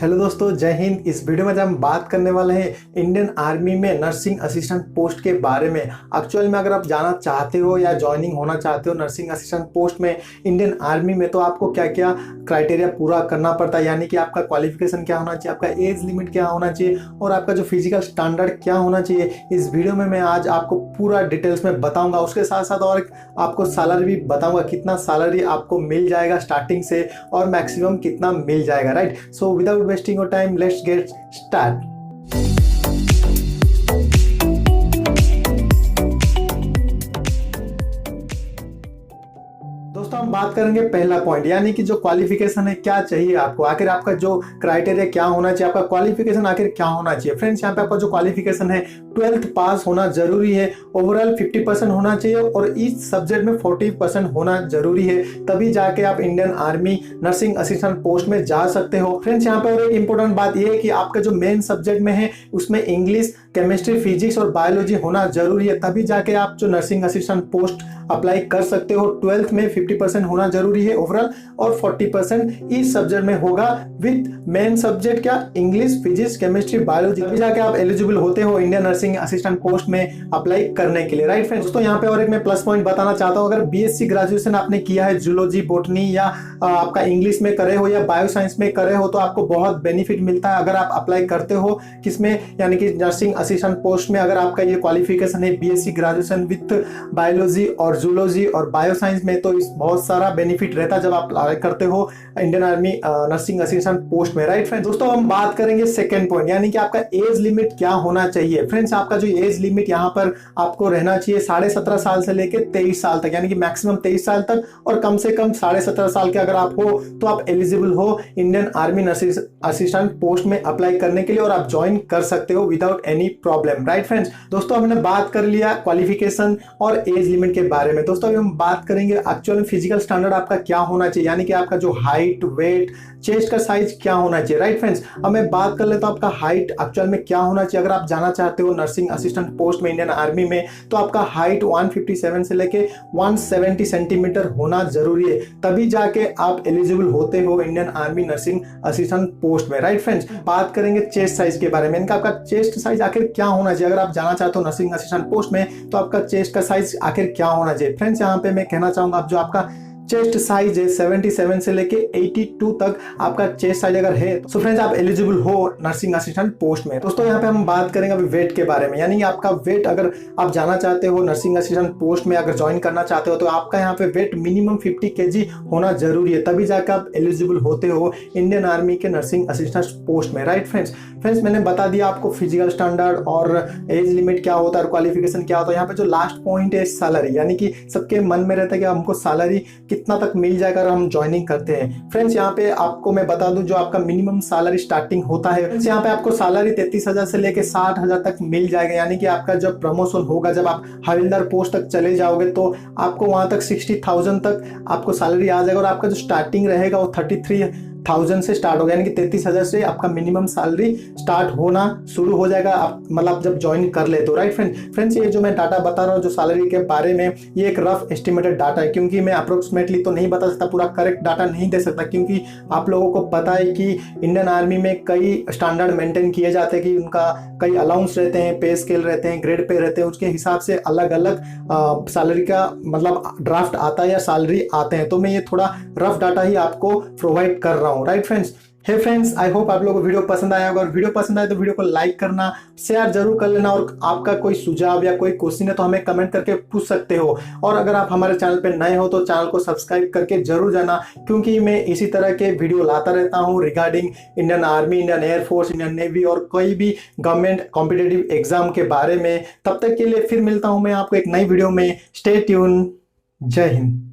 Hello दोस्तों, जय हिंद। इस वीडियो में जब हम बात करने वाले हैं इंडियन आर्मी में नर्सिंग असिस्टेंट पोस्ट के बारे में। एक्चुअल में अगर आप जाना चाहते हो या ज्वाइनिंग होना चाहते हो नर्सिंग असिस्टेंट पोस्ट में इंडियन आर्मी में, तो आपको क्या क्या क्राइटेरिया पूरा करना पड़ता है, यानी कि आपका क्वालिफिकेशन क्या होना चाहिए, आपका एज लिमिट क्या होना चाहिए और आपका जो फिजिकल स्टैंडर्ड क्या होना चाहिए। इस वीडियो में मैं आज आपको पूरा डिटेल्स में बताऊंगा। उसके साथ साथ और आपको सैलरी भी बताऊंगा, कितना सैलरी आपको मिल जाएगा स्टार्टिंग से और मैक्सिमम कितना मिल जाएगा। Right, so without wasting your time, let's get started। दोस्तों हम बात करेंगे पहला पॉइंट, यानी कि जो क्वालिफिकेशन है, क्या चाहिए आपको, आखिर आपका जो क्राइटेरिया क्या होना चाहिए, आपका क्वालिफिकेशन आखिर क्या होना चाहिए। फ्रेंड्स, यहाँ पे आपका जो क्वालिफिकेशन है 12th पास होना जरूरी है, ओवरऑल 50% होना चाहिए और ईच सब्जेक्ट में 40% होना जरूरी है, तभी जाके आप Indian army nursing assistant post में जा सकते हो। फ्रेंड्स, यहाँ पे और एक इंपॉर्टेंट बात यह है कि आपका जो मेन सब्जेक्ट में है उसमें इंग्लिश, केमिस्ट्री, फिजिक्स और बायोलॉजी होना जरूरी है, तभी जाके आप जो नर्सिंग असिस्टेंट पोस्ट अप्लाई कर सकते हो। 12th में 50% होना जरूरी है ओवरऑल और 40% इस सब्जेक्ट में होगा विद मेन सब्जेक्ट क्या, इंग्लिश, फिजिक्स, केमिस्ट्री, बायोलॉजी, तभी जाके आप एलिजिबल होते हो इंडियन नर्सिंग असिस्टेंट पोस्ट में अप्लाई करने के लिए। राइट फ्रेंड्स, दोस्तों यहाँ पे और एक मैं प्लस पॉइंट बताना चाहता हूँ। अगर बीएससी ग्रेजुएशन आपने किया है जूलॉजी, बॉटनी या आपका इंग्लिश में करे हो या बायो साइंस में करे हो, तो आपको बहुत बेनिफिट मिलता है अगर आप अप्लाई करते हो किसमें, यानी कि नर्सिंग असिस्टेंट पोस्ट में। अगर आपका ये क्वालिफिकेशन है बीएससी ग्रेजुएशन विथ बायोलॉजी और जूलॉजी और बायो साइंस में, तो इस बहुत सारा बेनिफिट रहता है जब आप अप्लाई करते हो Indian army nursing assistant post में। राइट फ्रेंड्स, दोस्तों हम बात करेंगे सेकंड पॉइंट, यानी कि आपका एज लिमिट क्या होना चाहिए। फ्रेंड्स, आपका जो एज लिमिट यहाँ पर आपको रहना चाहिए 17.5 साल से लेकर 23 साल तक, यानी कि मैक्सिमम 23 साल तक और कम से कम 17.5 साल के अगर आप हो तो आप एलिजिबल हो Indian army nursing assistant post में अप्लाई करने के लिए और आप ज्वाइन कर सकते हो without any problem. Right friends, दोस्तों हमने बात कर लिया क्वालिफिकेशन और एज लिमिट के बारे में। दोस्तों अभी हम बात करेंगे एक्चुअल फिजिकल स्टैंडर्ड आपका क्या होना चाहिए, यानी कि आपका जो हाइट, वेट, चेस्ट का साइज क्या होना चाहिए। राइट फ्रेंड्स, अब मैं बात कर लेता हूं आपका हाइट एक्चुअल में क्या होना चाहिए। अगर आप जाना चाहते हो नर्सिंग असिस्टेंट पोस्ट में इंडियन आर्मी में, तो आपका हाइट 157 से लेके 170 सेंटीमीटर होना जरूरी है, तभी जाके आप एलिजिबल होते हो Indian army nursing assistant post में। राइट फ्रेंड्स, बात करेंगे चेस्ट साइज के बारे में, इनका आपका चेस्ट साइज आखिर क्या होना चाहिए। अगर आप जाना चाहते हो नर्सिंग असिस्टेंट पोस्ट में, तो आपका चेस्ट का साइज आखिर क्या होना चाहिए। फ्रेंड्स, यहाँ पे मैं कहना चाहूंगा, आप जो आपका चेस्ट साइज है 77 से लेके 82 तक आपका चेस्ट साइज अगर है, तो फ्रेंड्स आप एलिजिबल हो नर्सिंग असिस्टेंट पोस्ट में। दोस्तों यहाँ पे हम बात करेंगे अभी वेट के बारे में, यानी कि आपका वेट, अगर आप जाना चाहते हो नर्सिंग असिस्टेंट पोस्ट में, अगर ज्वाइन करना चाहते हो, तो आपका यहाँ पे वेट मिनिमम 50 kg होना जरूरी है, तभी जाकर आप एलिजिबल होते हो इंडियन आर्मी के नर्सिंग असिस्टेंट पोस्ट में। राइट फ्रेंड्स, मैंने बता दिया आपको फिजिकल स्टैंडर्ड और एज लिमिट क्या होता है और क्वालिफिकेशन क्या होता है। यहाँ पे जो लास्ट पॉइंट है सैलरी, यानी कि सबके मन में रहता है कि हमको सैलरी कितना तक मिल जाएगा अगर हम ज्वाइनिंग करते हैं। फ्रेंड्स, यहाँ पे आपको मैं बता दूं जो आपका मिनिमम सैलरी स्टार्टिंग होता है, यहाँ पे आपको सैलरी 33,000 से लेके 60,000 तक मिल जाएगा, यानी कि आपका जब प्रमोशन होगा, जब आप हविलदार पोस्ट तक चले जाओगे, तो आपको वहां तक 60,000 तक आपको सैलरी आ जाएगा और आपका जो स्टार्टिंग रहेगा वो 33,000 से स्टार्ट होगा, यानी कि 33,000 से आपका मिनिमम सैलरी स्टार्ट होना शुरू हो जाएगा, आप मतलब जब ज्वाइन कर ले तो। राइट फ्रेंड्स, ये जो मैं डाटा बता रहा हूँ जो सैलरी के बारे में, ये एक रफ एस्टिमेटेड डाटा है, क्योंकि मैं अप्रोक्सीमेटली तो नहीं बता सकता, पूरा करेक्ट डाटा नहीं दे सकता, क्योंकि आप लोगों को पता है कि इंडियन आर्मी में कई स्टैंडर्ड मेंटेन किए जाते हैं, कि उनका कई अलाउंस रहते हैं, पे स्केल रहते हैं, ग्रेड पे रहते हैं, उसके हिसाब से अलग अलग सैलरी का मतलब ड्राफ्ट आता है या सैलरी आते हैं, तो मैं ये थोड़ा रफ डाटा ही आपको प्रोवाइड कर रहा हूँ। Right friends, hey friends, I hope आप लोगों को वीडियो पसंद आया होगा, और वीडियो पसंद आए तो वीडियो को लाइक करना, शेयर जरूर कर लेना, और आपका कोई सुझाव या कोई क्वेश्चन है तो हमें कमेंट करके पूछ सकते हो। और अगर आप हमारे चैनल पे नए हो तो चैनल को सब्सक्राइब करके जरूर जाना, क्योंकि मैं इसी तरह के वीडियो लाता रहता हूँ regarding Indian army, Indian air force, Indian navy और कोई भी गवर्नमेंट कॉम्पिटिटिव एग्जाम के बारे में। तब तक के लिए फिर मिलता हूँ मैं आपको एक नई वीडियो में। Stay tune. जय हिंद।